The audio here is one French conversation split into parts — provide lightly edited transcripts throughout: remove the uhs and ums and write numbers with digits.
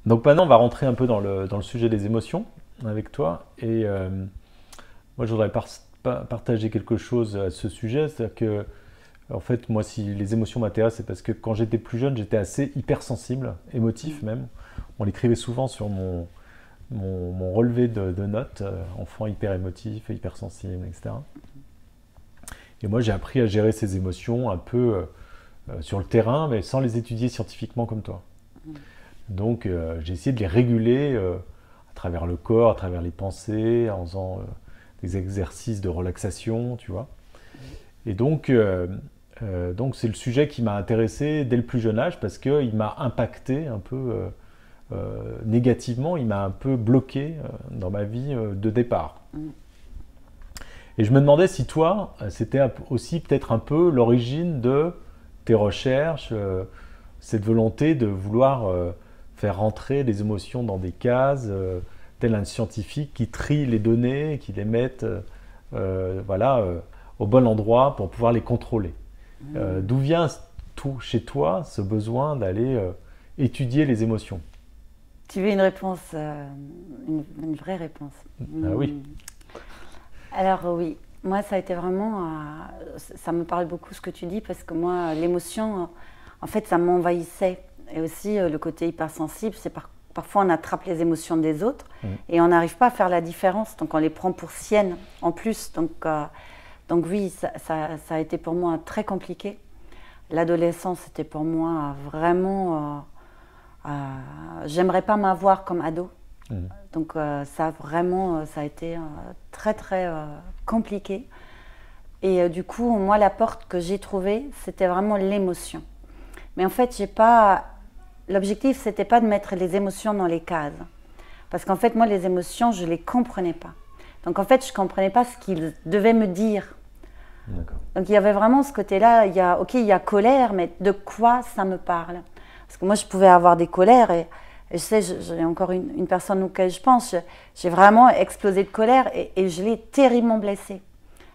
Donc maintenant, on va rentrer un peu dans le sujet des émotions avec toi. Et moi, je voudrais partager quelque chose à ce sujet. C'est-à-dire que, en fait, moi, si les émotions m'intéressent, c'est parce que quand j'étais plus jeune, j'étais assez hypersensible, émotif même. On l'écrivait souvent sur mon relevé de notes, enfant hyper émotif, hypersensible, etc. Et moi, j'ai appris à gérer ces émotions un peu sur le terrain, mais sans les étudier scientifiquement comme toi. Donc, j'ai essayé de les réguler à travers le corps, à travers les pensées, en faisant des exercices de relaxation, tu vois. Et donc c'est le sujet qui m'a intéressé dès le plus jeune âge parce qu'il m'a impacté un peu négativement, il m'a un peu bloqué dans ma vie de départ. Et je me demandais si toi, c'était aussi peut-être un peu l'origine de tes recherches, cette volonté de vouloir faire rentrer les émotions dans des cases, tel un scientifique qui trie les données, qui les mette voilà, au bon endroit pour pouvoir les contrôler. D'où vient tout chez toi ce besoin d'aller étudier les émotions? Tu veux une réponse, une vraie réponse. Ah oui. Alors oui, moi ça a été vraiment, ça me parle beaucoup ce que tu dis parce que moi l'émotion, en fait ça m'envahissait. Et aussi le côté hypersensible, c'est parfois on attrape les émotions des autres et on n'arrive pas à faire la différence, donc on les prend pour siennes en plus. Donc oui, ça a été pour moi très compliqué. L'adolescence c'était pour moi vraiment, j'aimerais pas m'avoir comme ado. Donc ça vraiment, ça a été très très compliqué. Et du coup, moi la porte que j'ai trouvée, c'était vraiment l'émotion. Mais en fait, l'objectif, c'était pas de mettre les émotions dans les cases. Parce qu'en fait, moi, les émotions, je les comprenais pas. Donc en fait, je comprenais pas ce qu'ils devaient me dire. Donc il y avait vraiment ce côté-là, ok, il y a colère, mais de quoi ça me parle? Parce que moi, je pouvais avoir des colères et je sais, j'ai encore une personne auquel je pense, j'ai vraiment explosé de colère et je l'ai terriblement blessée.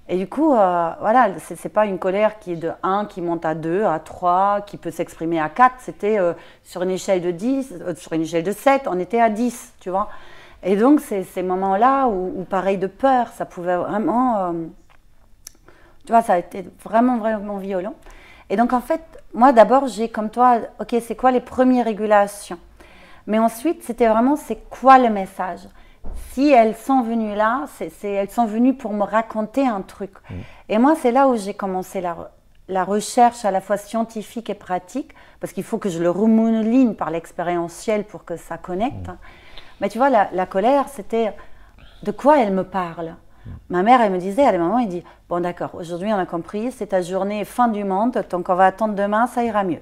Et du coup, voilà, c'est pas une colère qui est de 1, qui monte à 2, à 3, qui peut s'exprimer à 4. C'était sur une échelle de 10, sur une échelle de 7, on était à 10, tu vois. Et donc, c'est ces moments-là où, pareil de peur, ça pouvait vraiment... tu vois, ça a été vraiment, vraiment violent. Et donc, en fait, moi, d'abord, j'ai comme toi, ok, c'est quoi les premières régulations? Mais ensuite, c'était vraiment, c'est quoi le message? Si elles sont venues là, elles sont venues pour me raconter un truc. Et moi, c'est là où j'ai commencé la recherche à la fois scientifique et pratique, parce qu'il faut que je le remouline par l'expérientiel pour que ça connecte. Mais tu vois, la colère, c'était de quoi elle me parle. Ma mère, elle me disait, à des moments, elle dit, bon d'accord, aujourd'hui on a compris, c'est ta journée fin du monde, donc on va attendre demain, ça ira mieux.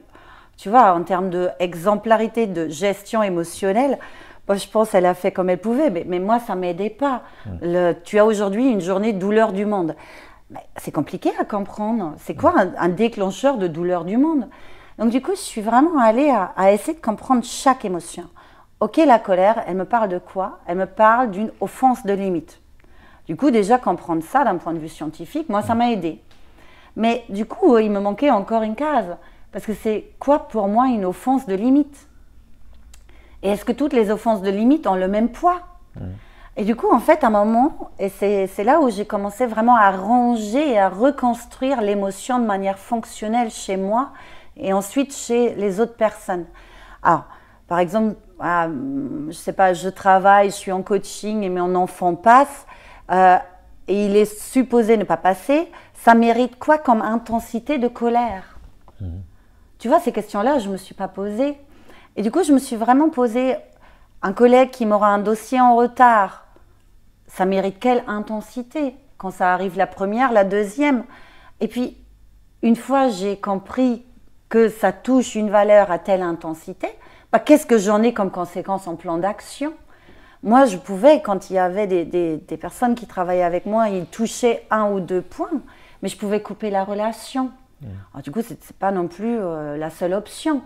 Tu vois, en termes d'exemplarité, de gestion émotionnelle, moi, je pense qu'elle a fait comme elle pouvait, mais moi, ça ne m'aidait pas. Tu as aujourd'hui une journée de douleur du monde. C'est compliqué à comprendre. C'est quoi un déclencheur de douleur du monde? Donc, du coup, je suis vraiment allée à essayer de comprendre chaque émotion. Ok, la colère, elle me parle de quoi? Elle me parle d'une offense de limite. Du coup, déjà, comprendre ça d'un point de vue scientifique, moi, ça m'a aidé. Mais du coup, il me manquait encore une case. Parce que c'est quoi pour moi une offense de limite? Et est-ce que toutes les offenses de limite ont le même poids? Et du coup, en fait, à un moment, et c'est là où j'ai commencé vraiment à ranger et à reconstruire l'émotion de manière fonctionnelle chez moi et ensuite chez les autres personnes. Alors, par exemple, je sais pas, je travaille, je suis en coaching et mon enfant passe et il est supposé ne pas passer, ça mérite quoi comme intensité de colère? Tu vois, ces questions-là, je ne me suis pas posée. Et du coup, je me suis vraiment posé, un collègue qui m'aura un dossier en retard, ça mérite quelle intensité? Quand ça arrive la première, la deuxième. Et puis, une fois j'ai compris que ça touche une valeur à telle intensité, bah, qu'est-ce que j'en ai comme conséquence en plan d'action? Moi, je pouvais, quand il y avait des personnes qui travaillaient avec moi, ils touchaient 1 ou 2 points, mais je pouvais couper la relation. Alors, du coup, ce n'est pas non plus la seule option.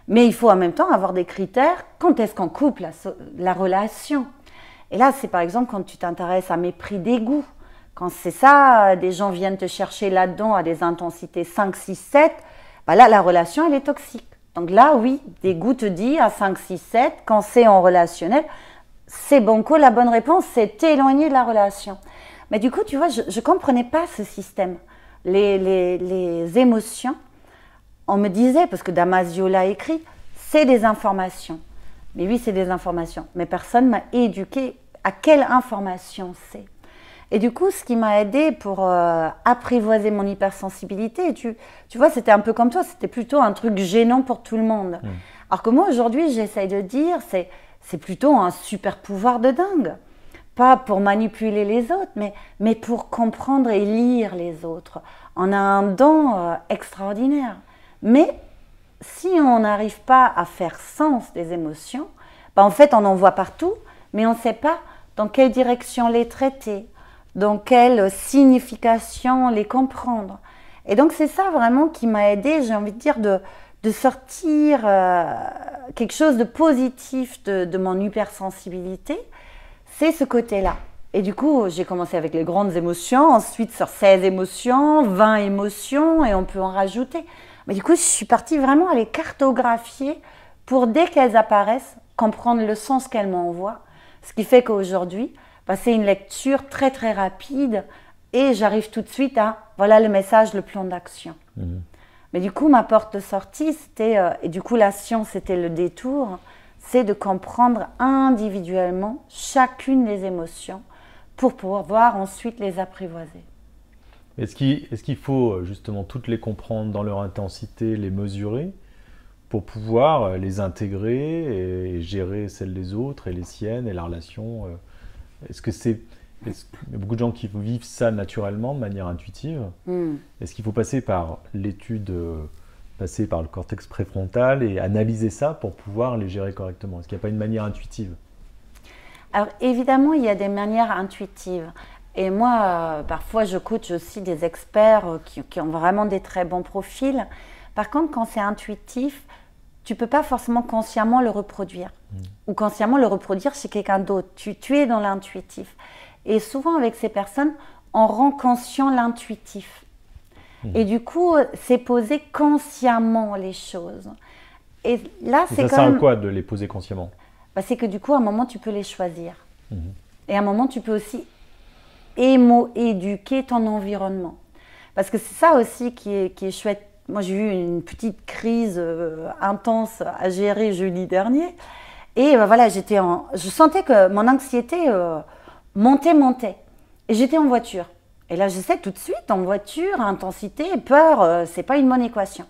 Mais il faut en même temps avoir des critères. Quand est-ce qu'on coupe la relation? Et là, c'est par exemple quand tu t'intéresses à mépris dégoût. Quand c'est ça, des gens viennent te chercher là-dedans à des intensités 5, 6, 7, bah là, la relation, elle est toxique. Donc là, oui, des gouttes dit à 5, 6, 7, quand c'est en relationnel, c'est banco, la bonne réponse, c'est éloigner de la relation. Mais du coup, tu vois, je ne comprenais pas ce système. Les émotions, on me disait, parce que Damasio l'a écrit, c'est des informations. Mais oui, c'est des informations. Mais personne m'a éduqué à quelle information c'est. Et du coup, ce qui m'a aidé pour apprivoiser mon hypersensibilité, tu vois, c'était un peu comme toi, c'était plutôt un truc gênant pour tout le monde. Alors que moi, aujourd'hui, j'essaye de dire, c'est plutôt un super pouvoir de dingue. Pas pour manipuler les autres, mais pour comprendre et lire les autres. On a un don extraordinaire. Mais si on n'arrive pas à faire sens des émotions, en fait, on en voit partout, mais on ne sait pas dans quelle direction les traiter, dans quelle signification les comprendre. Et donc, c'est ça vraiment qui m'a aidée, j'ai envie de dire, de sortir quelque chose de positif de mon hypersensibilité. C'est ce côté-là. Et du coup, j'ai commencé avec les grandes émotions, ensuite sur 16 émotions, 20 émotions, et on peut en rajouter. Mais du coup, je suis partie vraiment à les cartographier pour, dès qu'elles apparaissent, comprendre le sens qu'elles m'envoient. Ce qui fait qu'aujourd'hui, c'est une lecture très très rapide et j'arrive tout de suite à, voilà le message, le plan d'action. Mais du coup, ma porte de sortie, c'était, et du coup la science, c'était le détour, c'est de comprendre individuellement chacune des émotions pour pouvoir ensuite les apprivoiser. Est-ce qu'il faut justement toutes les comprendre dans leur intensité, les mesurer pour pouvoir les intégrer et gérer celles des autres et les siennes et la relation il y a beaucoup de gens qui vivent ça naturellement, de manière intuitive. Est-ce qu'il faut passer par l'étude, passer par le cortex préfrontal et analyser ça pour pouvoir les gérer correctement? Est-ce qu'il n'y a pas une manière intuitive? Alors évidemment, il y a des manières intuitives. Et moi, parfois, je coach aussi des experts qui ont vraiment des très bons profils. Par contre, quand c'est intuitif, tu ne peux pas forcément consciemment le reproduire. Ou consciemment le reproduire chez quelqu'un d'autre. Tu es dans l'intuitif. Et souvent, avec ces personnes, on rend conscient l'intuitif. Et du coup, c'est poser consciemment les choses. Et là, c'est ça sert à quoi de les poser consciemment? C'est que du coup, à un moment, tu peux les choisir. Et à un moment, tu peux aussi éduquer ton environnement. Parce que c'est ça aussi qui est chouette. Moi, j'ai eu une petite crise intense à gérer jeudi dernier. Et voilà, je sentais que mon anxiété montait. Et j'étais en voiture. Et là, je sais tout de suite, en voiture, intensité et peur, c'est pas une bonne équation.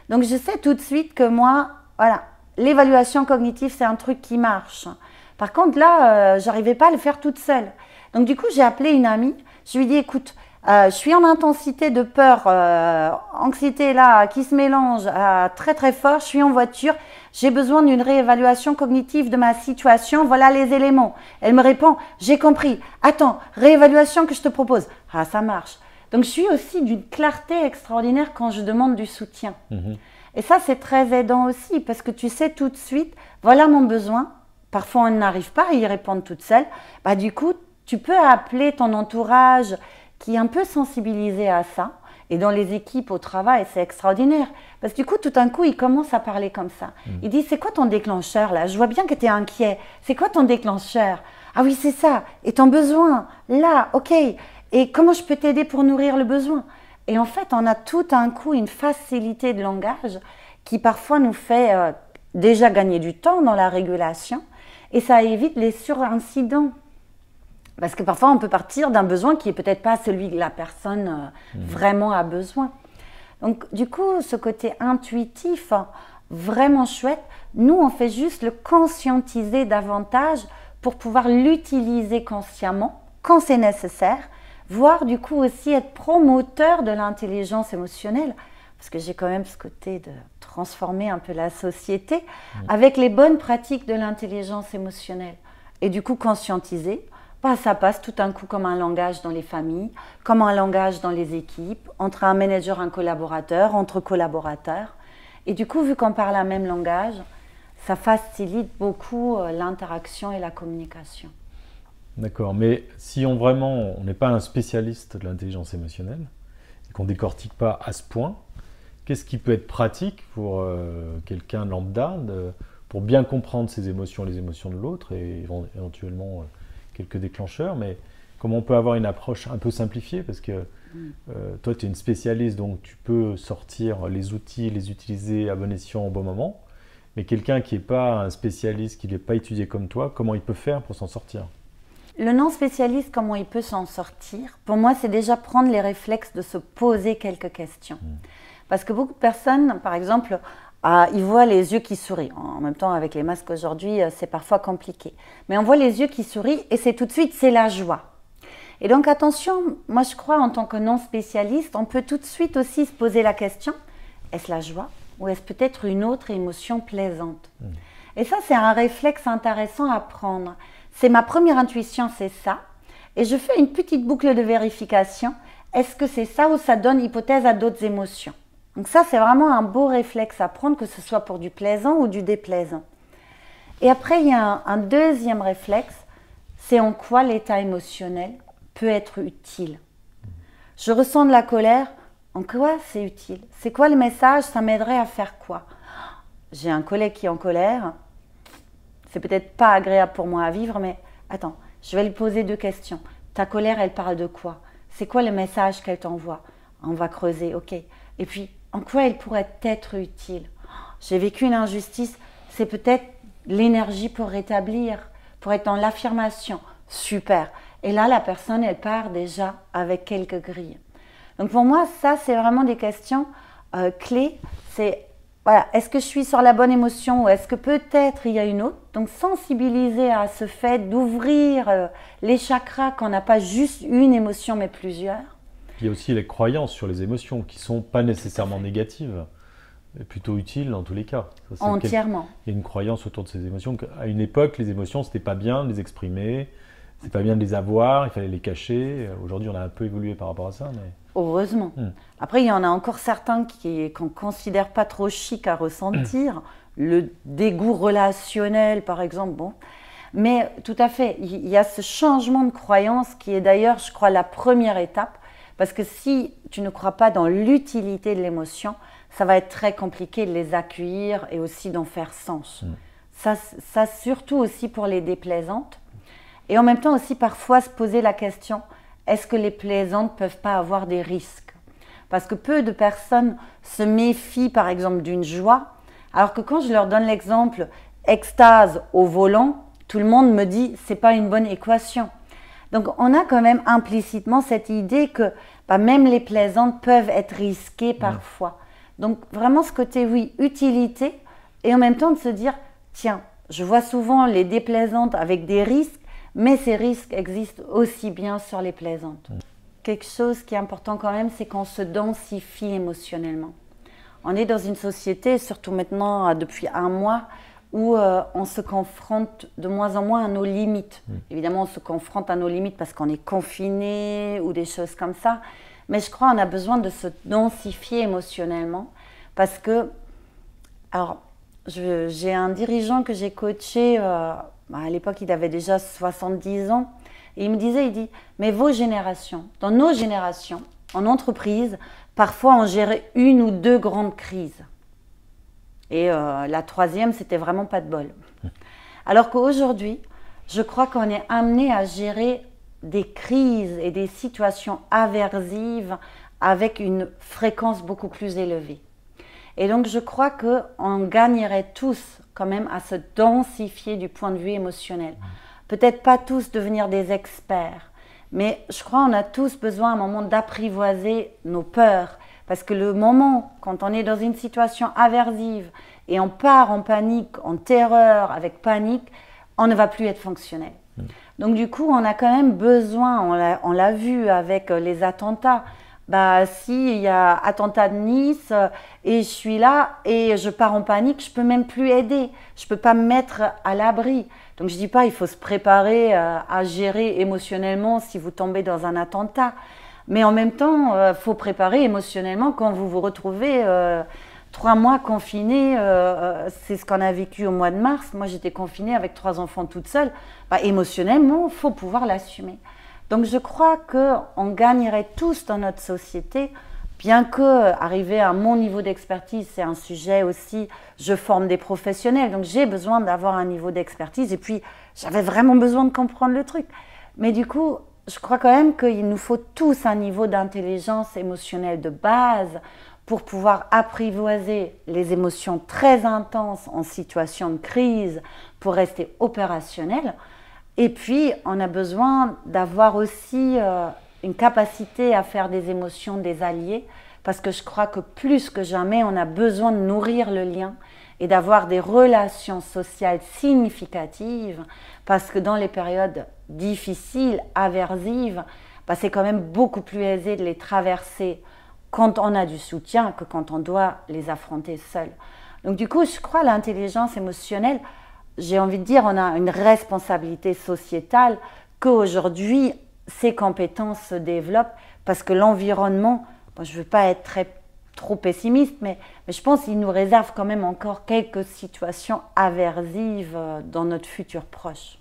Donc, je sais tout de suite que moi, voilà, l'évaluation cognitive, c'est un truc qui marche. Par contre, là, j'arrivais pas à le faire toute seule. Donc, du coup, j'ai appelé une amie. Je lui ai dit, écoute, je suis en intensité de peur, anxiété là, qui se mélange très très fort. Je suis en voiture. J'ai besoin d'une réévaluation cognitive de ma situation. Voilà les éléments. Elle me répond, j'ai compris. Attends, réévaluation que je te propose. Ah, ça marche. Donc, je suis aussi d'une clarté extraordinaire quand je demande du soutien. Et ça, c'est très aidant aussi parce que tu sais tout de suite, voilà mon besoin. Parfois, on n'arrive pas à y répondre toute seule. Du coup, tu peux appeler ton entourage qui est un peu sensibilisé à ça. Et dans les équipes au travail, c'est extraordinaire. Parce que du coup, tout d'un coup, ils commencent à parler comme ça. Ils disent, c'est quoi ton déclencheur là? Je vois bien que tu es inquiet. C'est quoi ton déclencheur? Ah oui, c'est ça. Et ton besoin? Là, ok. Et comment je peux t'aider pour nourrir le besoin? Et en fait, on a tout d'un coup une facilité de langage qui parfois nous fait déjà gagner du temps dans la régulation. Et ça évite les surincidents. Parce que parfois, on peut partir d'un besoin qui n'est peut-être pas celui que la personne vraiment a besoin. Donc, du coup, ce côté intuitif, vraiment chouette, nous, on fait juste le conscientiser davantage pour pouvoir l'utiliser consciemment quand c'est nécessaire, voire du coup aussi être promoteur de l'intelligence émotionnelle. Parce que j'ai quand même ce côté de transformer un peu la société avec les bonnes pratiques de l'intelligence émotionnelle. Et du coup, conscientiser. Ça passe tout d'un coup comme un langage dans les familles, comme un langage dans les équipes, entre un manager et un collaborateur, entre collaborateurs. Et du coup, vu qu'on parle un même langage, ça facilite beaucoup l'interaction et la communication. D'accord, mais si on n'est pas un spécialiste de l'intelligence émotionnelle, et qu'on ne décortique pas à ce point, qu'est-ce qui peut être pratique pour quelqu'un lambda pour bien comprendre ses émotions, les émotions de l'autre et éventuellement quelques déclencheurs, mais comment on peut avoir une approche un peu simplifiée parce que toi tu es une spécialiste donc tu peux sortir les outils, les utiliser à bon escient au bon moment, mais quelqu'un qui n'est pas un spécialiste, qui n'est pas étudié comme toi, comment il peut faire pour s'en sortir? Le non-spécialiste, comment il peut s'en sortir? Pour moi, c'est déjà prendre les réflexes de se poser quelques questions. Parce que beaucoup de personnes, par exemple, ils voient les yeux qui sourient. En même temps, avec les masques aujourd'hui, c'est parfois compliqué. Mais on voit les yeux qui sourient et c'est tout de suite, c'est la joie. Et donc attention, moi je crois en tant que non-spécialiste, on peut tout de suite aussi se poser la question, est-ce la joie ou est-ce peut-être une autre émotion plaisante? Et ça, c'est un réflexe intéressant à prendre. C'est ma première intuition, c'est ça. Et je fais une petite boucle de vérification. Est-ce que c'est ça ou ça donne hypothèse à d'autres émotions? Donc ça, c'est vraiment un beau réflexe à prendre, que ce soit pour du plaisant ou du déplaisant. Et après, il y a un deuxième réflexe, c'est en quoi l'état émotionnel peut être utile. Je ressens de la colère, en quoi c'est utile? C'est quoi le message? Ça m'aiderait à faire quoi? J'ai un collègue qui est en colère, c'est peut-être pas agréable pour moi à vivre, mais attends, je vais lui poser deux questions. Ta colère, elle parle de quoi? C'est quoi le message qu'elle t'envoie? On va creuser, ok. Et puis, en quoi elle pourrait être utile? J'ai vécu une injustice, c'est peut-être l'énergie pour rétablir, pour être dans l'affirmation. Super. Et là, la personne, elle part déjà avec quelques grilles. Donc pour moi, ça, c'est vraiment des questions clés. C'est, voilà, est-ce que je suis sur la bonne émotion ou est-ce que peut-être il y a une autre? Donc sensibiliser à ce fait d'ouvrir les chakras, qu'on n'a pas juste une émotion, mais plusieurs. Il y a aussi les croyances sur les émotions qui ne sont pas nécessairement négatives, mais plutôt utiles dans tous les cas. Ça, entièrement. Il y a une croyance autour de ces émotions. À une époque, les émotions, c'était pas bien de les exprimer, c'est pas bien de les avoir, il fallait les cacher. Aujourd'hui, on a un peu évolué par rapport à ça. Mais... Heureusement. Après, il y en a encore certains qu'on ne considère pas trop chic à ressentir. Le dégoût relationnel, par exemple. Bon. Mais tout à fait, il y a ce changement de croyance qui est d'ailleurs, je crois, la première étape. Parce que si tu ne crois pas dans l'utilité de l'émotion, ça va être très compliqué de les accueillir et aussi d'en faire sens. Ça, surtout aussi pour les déplaisantes. Et en même temps aussi parfois se poser la question, est-ce que les plaisantes ne peuvent pas avoir des risques? Parce que peu de personnes se méfient par exemple d'une joie, alors que quand je leur donne l'exemple extase au volant, tout le monde me dit c'est pas une bonne équation. Donc on a quand même implicitement cette idée que même les plaisantes peuvent être risquées parfois. Donc vraiment ce côté, oui, utilité, et en même temps de se dire, tiens, je vois souvent les déplaisantes avec des risques, mais ces risques existent aussi bien sur les plaisantes. Quelque chose qui est important quand même, c'est qu'on se densifie émotionnellement. On est dans une société, surtout maintenant depuis un mois, où on se confronte de moins en moins à nos limites. Évidemment, on se confronte à nos limites parce qu'on est confiné ou des choses comme ça. Mais je crois qu'on a besoin de se densifier émotionnellement parce que, alors, j'ai un dirigeant que j'ai coaché, à l'époque il avait déjà 70 ans, et il me disait, il dit, mais vos générations, dans nos générations, en entreprise, parfois on gérait une ou deux grandes crises. Et la troisième, c'était vraiment pas de bol. Alors qu'aujourd'hui, je crois qu'on est amené à gérer des crises et des situations aversives avec une fréquence beaucoup plus élevée. Et donc je crois qu'on gagnerait tous quand même à se densifier du point de vue émotionnel. Peut-être pas tous devenir des experts, mais je crois qu'on a tous besoin à un moment d'apprivoiser nos peurs. Parce que le moment, quand on est dans une situation aversive et on part en panique, en terreur, avec panique, on ne va plus être fonctionnel. Donc du coup, on a quand même besoin, on l'a vu avec les attentats, s'il y a attentat de Nice et je suis là et je pars en panique, je ne peux même plus aider, je ne peux pas me mettre à l'abri. Donc je ne dis pas il faut se préparer à gérer émotionnellement si vous tombez dans un attentat. Mais en même temps, il faut préparer émotionnellement quand vous vous retrouvez 3 mois confinés. C'est ce qu'on a vécu au mois de mars. Moi, j'étais confinée avec 3 enfants toute seule. Émotionnellement, il faut pouvoir l'assumer. Donc, je crois qu'on gagnerait tous dans notre société bien que arriver à mon niveau d'expertise, c'est un sujet aussi, je forme des professionnels, donc j'ai besoin d'avoir un niveau d'expertise, et puis j'avais vraiment besoin de comprendre le truc. Mais du coup, je crois quand même qu'il nous faut tous un niveau d'intelligence émotionnelle de base pour pouvoir apprivoiser les émotions très intenses en situation de crise, pour rester opérationnel. Et puis, on a besoin d'avoir aussi une capacité à faire des émotions des alliés, parce que je crois que plus que jamais, on a besoin de nourrir le lien et d'avoir des relations sociales significatives, parce que dans les périodes difficiles, aversives, bah, c'est quand même beaucoup plus aisé de les traverser quand on a du soutien que quand on doit les affronter seul. Donc du coup, je crois à l'intelligence émotionnelle, j'ai envie de dire, on a une responsabilité sociétale qu'aujourd'hui, ces compétences se développent parce que l'environnement, bon, je ne veux pas être trop pessimiste, mais je pense qu'il nous réserve quand même encore quelques situations aversives dans notre futur proche.